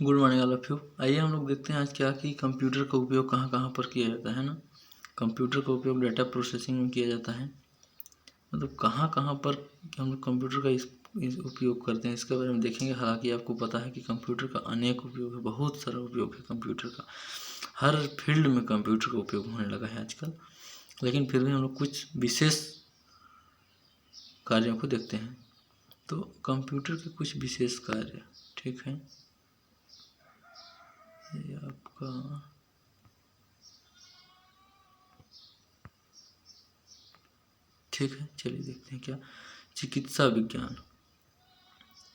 Good morning all of you. आइए हम लोग देखते हैं आज क्या कि कंप्यूटर का उपयोग कहाँ कहाँ पर किया जाता है ना। कंप्यूटर का उपयोग डाटा प्रोसेसिंग में किया जाता है। मतलब कहाँ कहाँ पर हम लोग कंप्यूटर का इस उपयोग करते हैं इसके बारे में देखेंगे। हालांकि आपको पता है कि कंप्यूटर का अनेक उपयोग है, बहुत सारा उपयोग है कंप्यूटर का। हर फील्ड में कंप्यूटर का उपयोग होने लगा है आजकल। लेकिन फिर भी हम लोग कुछ विशेष कार्यों को देखते हैं। तो कंप्यूटर के कुछ विशेष कार्य, ठीक है। ये आपका ठीक है, चलिए देखते हैं क्या। चिकित्सा विज्ञान,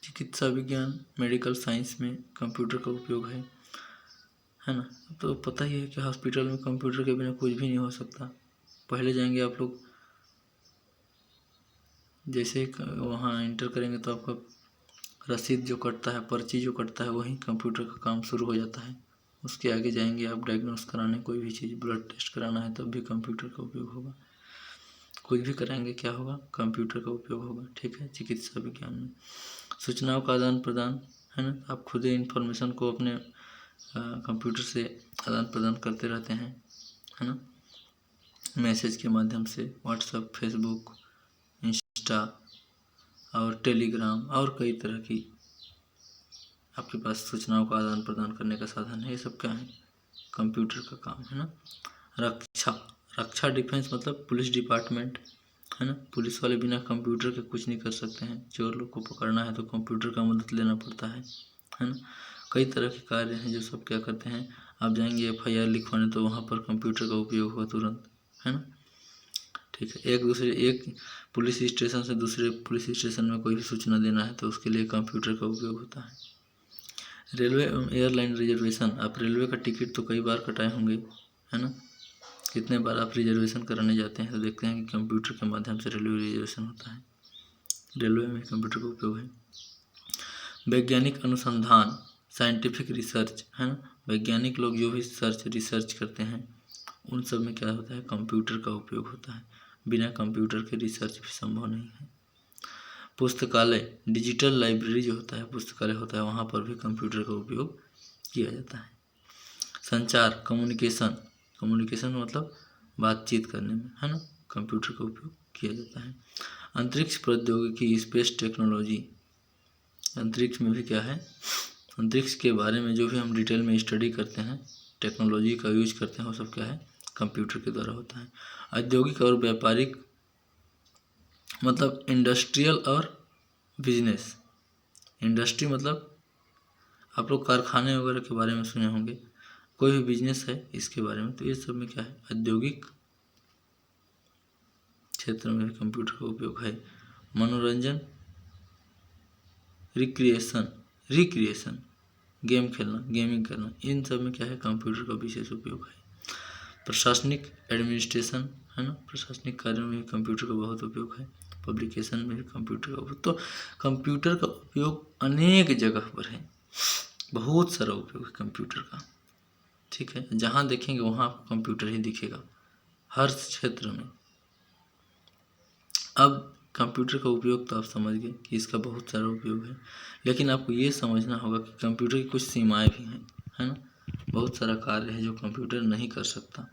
चिकित्सा विज्ञान मेडिकल साइंस में कंप्यूटर का उपयोग है ना। तो पता ही है कि हॉस्पिटल में कंप्यूटर के बिना कुछ भी नहीं हो सकता। पहले जाएंगे आप लोग, जैसे वहाँ इंटर करेंगे तो आपका रसीद जो कटता है, पर्ची जो कटता है, वहीं कंप्यूटर का काम शुरू हो जाता है। उसके आगे जाएंगे आप डायग्नोस कराने, कोई भी चीज़ ब्लड टेस्ट कराना है तब भी कंप्यूटर का उपयोग होगा। कुछ भी कराएंगे क्या होगा, कंप्यूटर का उपयोग होगा, ठीक है। चिकित्सा विज्ञान में सूचनाओं का आदान प्रदान है ना, आप खुद ही इंफॉर्मेशन को अपने कंप्यूटर से आदान प्रदान करते रहते हैं, है ना। मैसेज के माध्यम से व्हाट्सएप, फेसबुक, इंस्टा और टेलीग्राम और कई तरह की आपके पास सूचनाओं का आदान प्रदान करने का साधन है। ये सब क्या है, कंप्यूटर का काम है ना। रक्षा, रक्षा डिफेंस मतलब पुलिस डिपार्टमेंट है ना। पुलिस वाले बिना कंप्यूटर के कुछ नहीं कर सकते हैं। चोर लोग को पकड़ना है तो कंप्यूटर का मदद लेना पड़ता है ना। कई तरह के कार्य हैं जो सब क्या करते हैं। आप जाएंगे FIR लिखवाने तो वहाँ पर कंप्यूटर का उपयोग हुआ तुरंत, है ना। ठीक है, एक पुलिस स्टेशन से दूसरे पुलिस स्टेशन में कोई भी सूचना देना है तो उसके लिए कंप्यूटर का उपयोग होता है। रेलवे एवं एयरलाइन रिजर्वेशन, आप रेलवे का टिकट तो कई बार कटाए होंगे, है ना। कितने बार आप रिजर्वेशन कराने जाते हैं तो देखते हैं कि कंप्यूटर के माध्यम से रेलवे रिजर्वेशन होता है। रेलवे में कंप्यूटर का उपयोग है। वैज्ञानिक अनुसंधान, साइंटिफिक रिसर्च, है ना। वैज्ञानिक लोग जो भी रिसर्च करते हैं उन सब में क्या होता है, कंप्यूटर का उपयोग होता है। बिना कंप्यूटर के रिसर्च भी संभव नहीं है। पुस्तकालय, डिजिटल लाइब्रेरी जो होता है, पुस्तकालय होता है, वहाँ पर भी कंप्यूटर का उपयोग किया जाता है। संचार, कम्युनिकेशन, कम्युनिकेशन मतलब बातचीत करने में, है ना, कंप्यूटर का उपयोग किया जाता है। अंतरिक्ष प्रौद्योगिकी, स्पेस टेक्नोलॉजी, अंतरिक्ष में भी क्या है, अंतरिक्ष के बारे में जो भी हम डिटेल में स्टडी करते हैं, टेक्नोलॉजी का यूज करते हैं, वो सब क्या है, कंप्यूटर के द्वारा होता है। औद्योगिक और व्यापारिक मतलब इंडस्ट्रियल और बिजनेस। इंडस्ट्री मतलब आप लोग कारखाने वगैरह के बारे में सुने होंगे, कोई भी बिजनेस है इसके बारे में, तो ये सब में क्या है, औद्योगिक क्षेत्र में भी कंप्यूटर का उपयोग है। मनोरंजन, रिक्रिएशन, गेम खेलना, गेमिंग करना, इन सब में क्या है, कंप्यूटर का विशेष उपयोग है। प्रशासनिक, एडमिनिस्ट्रेशन, है ना, प्रशासनिक कार्यों में भी कंप्यूटर का बहुत उपयोग है। पब्लिकेशन में भी कंप्यूटर का उपयोग, तो कंप्यूटर का उपयोग अनेक जगह पर है, बहुत सारा उपयोग है कंप्यूटर का, ठीक है। जहाँ देखेंगे वहाँ आपको कंप्यूटर ही दिखेगा, हर क्षेत्र में। अब कंप्यूटर का उपयोग तो आप समझ गए कि इसका बहुत सारा उपयोग है, लेकिन आपको ये समझना होगा कि कंप्यूटर की कुछ सीमाएं भी हैं, है ना। बहुत सारा कार्य है जो कंप्यूटर नहीं कर सकता।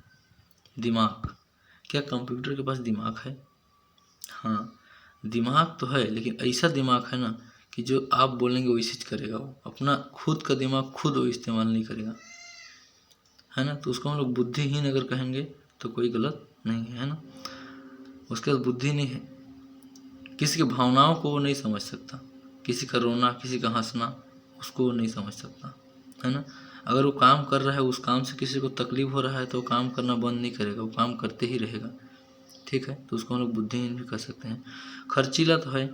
दिमाग, क्या कंप्यूटर के पास दिमाग है? हाँ, दिमाग तो है, लेकिन ऐसा दिमाग है ना कि जो आप बोलेंगे वही चीज करेगा। वो अपना खुद का दिमाग खुद वो इस्तेमाल नहीं करेगा, है ना। तो उसको हम लोग बुद्धिहीन अगर कहेंगे तो कोई गलत नहीं है ना। उसके पास बुद्धि नहीं है, किसी की भावनाओं को वो नहीं समझ सकता, किसी का रोना, किसी का हंसना, उसको वो नहीं समझ सकता, है ना। अगर वो काम कर रहा है, उस काम से किसी को तकलीफ हो रहा है तो वो काम करना बंद नहीं करेगा, वो काम करते ही रहेगा, ठीक है। तो उसको हम लोग बुद्धिहीन भी कर सकते हैं। खर्चीला तो है,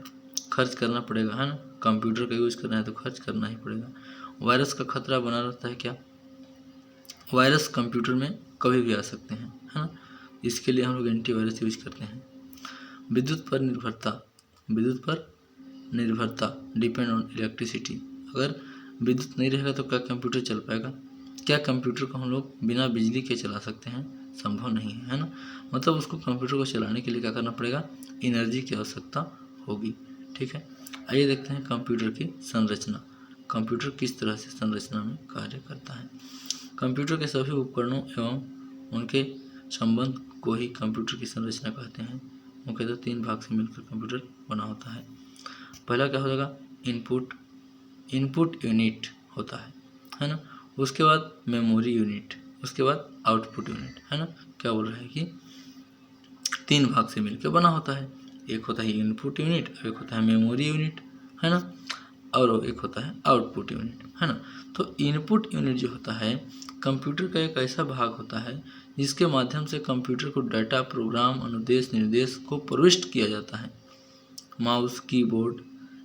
खर्च करना पड़ेगा, है ना। कंप्यूटर का यूज़ करना है तो खर्च करना ही पड़ेगा। वायरस का खतरा बना रहता है क्या, वायरस कंप्यूटर में कभी भी आ सकते हैं, है ना। इसके लिए हम लोग एंटीवायरस यूज करते हैं। विद्युत पर निर्भरता, विद्युत पर निर्भरता, डिपेंड ऑन इलेक्ट्रिसिटी। अगर विद्युत नहीं रहेगा तो क्या कंप्यूटर चल पाएगा? क्या कंप्यूटर को हम लोग बिना बिजली के चला सकते हैं? संभव नहीं है, है ना। मतलब उसको कंप्यूटर को चलाने के लिए क्या करना पड़ेगा, एनर्जी की आवश्यकता होगी, ठीक है। आइए देखते हैं कंप्यूटर की संरचना। कंप्यूटर किस तरह से संरचना में कार्य करता है। कंप्यूटर के सभी उपकरणों एवं उनके संबंध को ही कंप्यूटर की संरचना कहते हैं। मुख्यतः 3 भाग से मिलकर कंप्यूटर बना होता है। पहला क्या हो जाएगा, इनपुट यूनिट होता है ना। उसके बाद मेमोरी यूनिट, उसके बाद आउटपुट यूनिट, है ना। क्या बोल रहा है कि 3 भाग से मिलकर बना होता है। एक होता है इनपुट यूनिट, एक होता है मेमोरी यूनिट, है ना, और एक होता है आउटपुट यूनिट, है ना। तो इनपुट यूनिट जो होता है कंप्यूटर का एक ऐसा भाग होता है जिसके माध्यम से कंप्यूटर को डाटा, प्रोग्राम, अनुदेश, निर्देश को प्रविष्ट किया जाता है। Mouse, keyboard,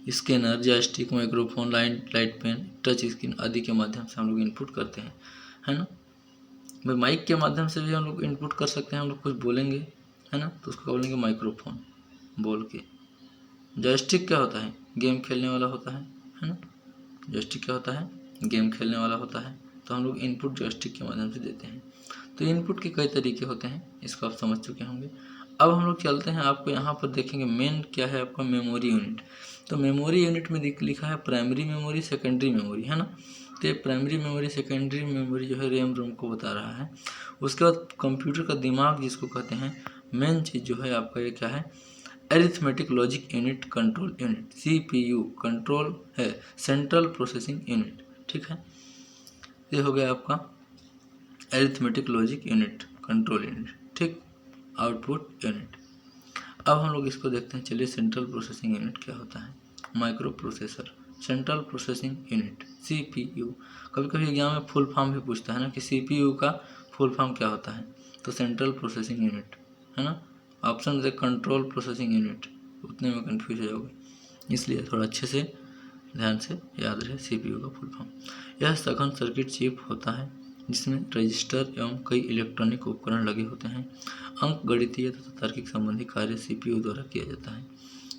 scanner, joystick, microphone, light pen, touch screen आदि के माध्यम से हम लोग इनपुट करते हैं, है ना। भाई माइक के माध्यम से भी हम लोग इनपुट कर सकते हैं। हम लोग कुछ बोलेंगे, है ना, तो उसको बोलेंगे माइक्रोफोन बोल के। जॉयस्टिक क्या होता है, गेम खेलने वाला होता है ना। जॉयस्टिक क्या होता है, गेम खेलने वाला होता है। तो हम लोग इनपुट जॉयस्टिक के माध्यम से देते हैं। तो इनपुट के कई तरीके होते हैं, इसको आप समझ चुके होंगे। अब हम लोग चलते हैं, आपको यहाँ पर देखेंगे मेन क्या है आपका मेमोरी यूनिट। तो मेमोरी यूनिट में लिखा है प्राइमरी मेमोरी, सेकेंडरी मेमोरी, है ना। तो प्राइमरी मेमोरी, सेकेंडरी मेमोरी जो है रैम रोम को बता रहा है। उसके बाद कंप्यूटर का दिमाग जिसको कहते हैं, मेन चीज़ जो है आपका ये क्या है, arithmetic logic unit, control unit, CPU control है, सेंट्रल प्रोसेसिंग यूनिट, ठीक है। ये हो गया आपका arithmetic logic unit, control unit, ठीक। Output unit. अब हम लोग इसको देखते हैं, चलिए सेंट्रल प्रोसेसिंग यूनिट क्या होता है। Micro processor, central processing unit, CPU। कभी कभी एग्जाम में फुल फॉर्म भी पूछता है ना कि CPU का फुल फॉर्म क्या होता है, तो सेंट्रल प्रोसेसिंग यूनिट, है ना। Option they control processing unit, उतने में कन्फ्यूज हो जाओगे, इसलिए थोड़ा अच्छे से ध्यान से याद रहे CPU का फुल फॉर्म। यह सघन सर्किट चिप होता है जिसमें रजिस्टर एवं कई इलेक्ट्रॉनिक उपकरण लगे होते हैं। अंक गणितीय तथा तार्किक संबंधी कार्य CPU द्वारा किया जाता है।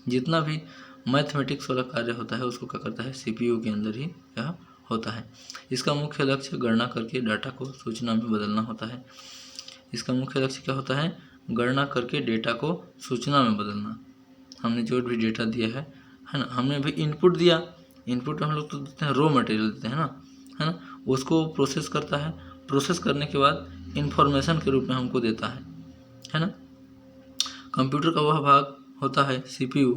जितना भी मैथमेटिक्स वाला कार्य होता है उसको क्या करता है, CPU के अंदर ही यह होता है। इसका मुख्य लक्ष्य गणना करके डाटा को सूचना में बदलना होता है। इसका मुख्य लक्ष्य क्या होता है, गणना करके डेटा को सूचना में बदलना। हमने जो भी डेटा दिया है ना, हमने भी इनपुट दिया, इनपुट हम लोग तो देते हैं, रॉ मटेरियल देते हैं ना, है ना। उसको प्रोसेस करता है, प्रोसेस करने के बाद इंफॉर्मेशन के रूप में हमको देता है ना। कंप्यूटर का वह भाग होता है CPU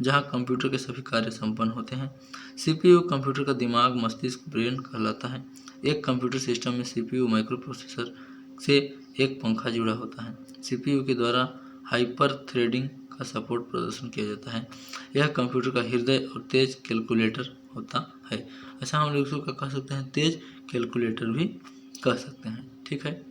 जहाँ कंप्यूटर के सभी कार्य संपन्न होते हैं। CPU कंप्यूटर का दिमाग, मस्तिष्क, ब्रेन कहलाता है। एक कंप्यूटर सिस्टम में CPU माइक्रो प्रोसेसर से एक पंखा जुड़ा होता है। CPU के द्वारा हाइपर थ्रेडिंग का सपोर्ट प्रदर्शन किया जाता है। यह कंप्यूटर का हृदय और तेज कैलकुलेटर होता है। अच्छा, हम लोग इसको क्या कह सकते हैं, तेज कैलकुलेटर भी कह सकते हैं, ठीक है।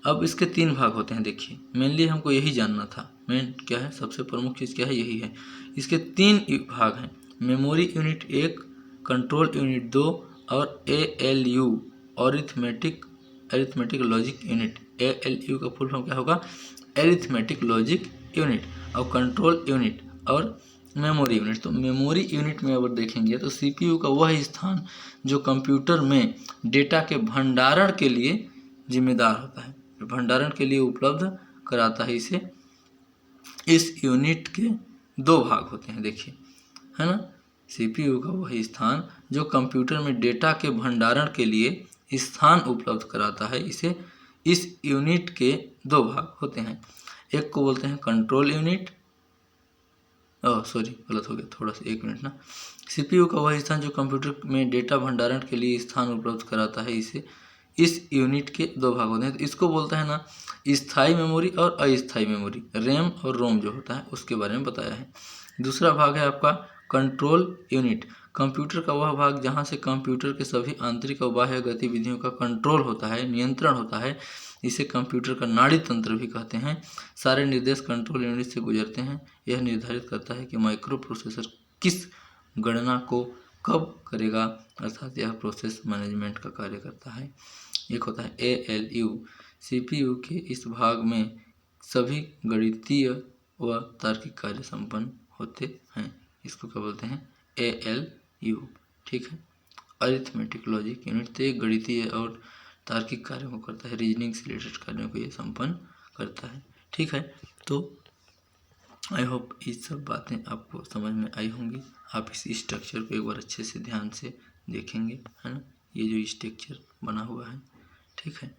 अब इसके 3 भाग होते हैं, देखिए मेनली हमको यही जानना था, मेन क्या है, सबसे प्रमुख चीज़ क्या है, यही है। इसके 3 भाग हैं, मेमोरी यूनिट 1, कंट्रोल यूनिट 2 और ALU arithmetic logic unit. ALU का फुल फॉर्म क्या होगा, एरिथमेटिक लॉजिक यूनिट, और कंट्रोल यूनिट और मेमोरी यूनिट। तो मेमोरी यूनिट में अगर देखेंगे तो CPU का वह स्थान जो कंप्यूटर में डेटा के भंडारण के लिए जिम्मेदार होता है, भंडारण के लिए उपलब्ध कराता है इसे। इस यूनिट के 2 भाग होते हैं, देखिए, है ना। CPU का वही स्थान जो कंप्यूटर में डेटा के भंडारण के लिए स्थान उपलब्ध कराता है, इसे इस यूनिट के 2 भाग होते हैं। एक को बोलते हैं कंट्रोल यूनिट, सॉरी गलत हो गया थोड़ा सा, 1 मिनट ना। CPU का वह स्थान जो कंप्यूटर में डेटा भंडारण के लिए स्थान उपलब्ध कराता है, इसे इस यूनिट के 2 भाग होते हैं। तो इसको बोलता है ना स्थायी मेमोरी और अस्थायी मेमोरी, रैम और रोम जो होता है उसके बारे में बताया है। दूसरा भाग है आपका कंट्रोल यूनिट। कंप्यूटर का वह भाग जहाँ से कंप्यूटर के सभी आंतरिक और बाह्य गतिविधियों का कंट्रोल होता है, नियंत्रण होता है, इसे कंप्यूटर का नाड़ी तंत्र भी कहते हैं। सारे निर्देश कंट्रोल यूनिट से गुजरते हैं। यह निर्धारित करता है कि माइक्रो प्रोसेसर किस गणना को कब करेगा, अर्थात यह प्रोसेस मैनेजमेंट का कार्य करता है। एक होता है ALU। CPU के इस भाग में सभी गणितीय व तार्किक कार्य संपन्न होते हैं, इसको क्या बोलते हैं, ALU, ठीक है। अरिथमेटिक लॉजिक यूनिट तो गणितीय और तार्किक कार्यों को करता है, रीजनिंग से रिलेटेड कार्यों को ये संपन्न करता है, ठीक है। तो आई होप ये सब बातें आपको समझ में आई होंगी। आप इस स्ट्रक्चर को एक बार अच्छे से ध्यान से देखेंगे, है ना। ये जो स्ट्रक्चर बना हुआ है, ठीक है,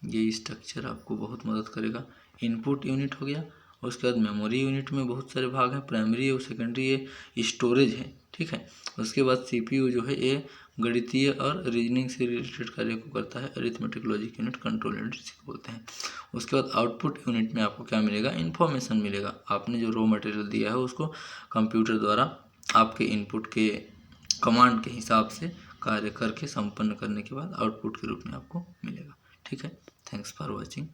ये स्ट्रक्चर आपको बहुत मदद करेगा। इनपुट यूनिट हो गया, और उसके बाद मेमोरी यूनिट में बहुत सारे भाग हैं, प्राइमरी और सेकेंडरी ये स्टोरेज है, ठीक है। उसके बाद सीपीयू जो है ये गणितीय और रीजनिंग से रिलेटेड कार्य को करता है, arithmetic logic unit, control unit जिसको बोलते हैं। उसके बाद आउटपुट यूनिट में आपको क्या मिलेगा, इन्फॉर्मेशन मिलेगा। आपने जो रॉ मटेरियल दिया है उसको कंप्यूटर द्वारा आपके इनपुट के कमांड के हिसाब से कार्य करके संपन्न करने के बाद आउटपुट के रूप में आपको मिलेगा, ठीक है। Thanks for watching.